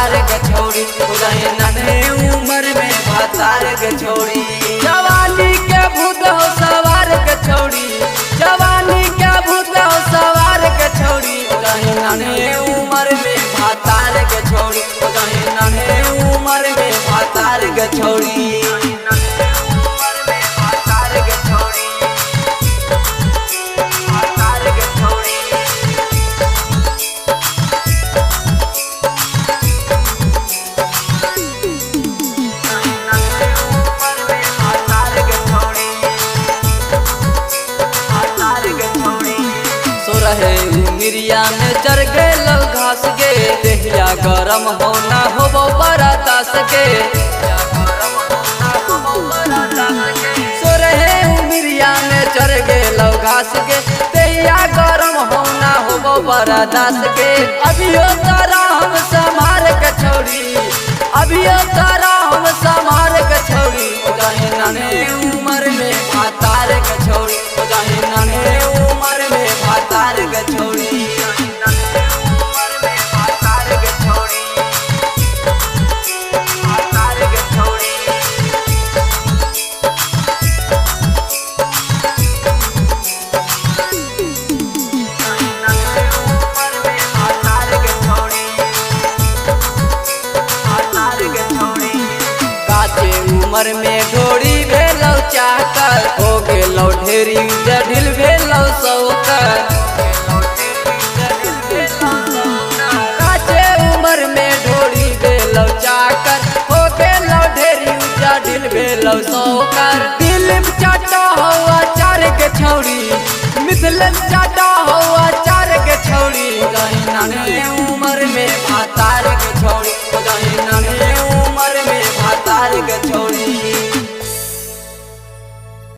भातार के छौड़ी उदय नन्हे उम्र में भातार के छौड़ी। जवानी के भूत हो सवार के छौड़ी, जवानी के भूत हो सवार के छौड़ी उदय नन्हे उम्र में भातार के छौड़ी उदय नन्हे उम्र में भातार के छौड़ी। रहे उमिरिया में चढ़ गए घास के देहिया गरम होना हो बरातास के। सो रहे उमिरिया में चढ़ गए घास के देहिया गरम होना हो बरातास के। अभियो तारा हम समार के छौड़ी, अभियो तारा हम समार के छौड़ी उदय नन्हे उम्र में भातार के छौड़ी उदय नन्हे उम्र में भातार के छौड़ी। उमर में ढोड़ी भेलौ चाकर हो गेलौ ढेरी जढ़िल भेलौ सौकर। काचे उमर में ढोड़ी भेलौ चाकर हो गेलौ ढेरी जढ़िल भेलौ सौकर। दिल चाटा हो अचार के छौड़ी, मिथिल चाटा हो अचार के छौड़ी उदय नन्हे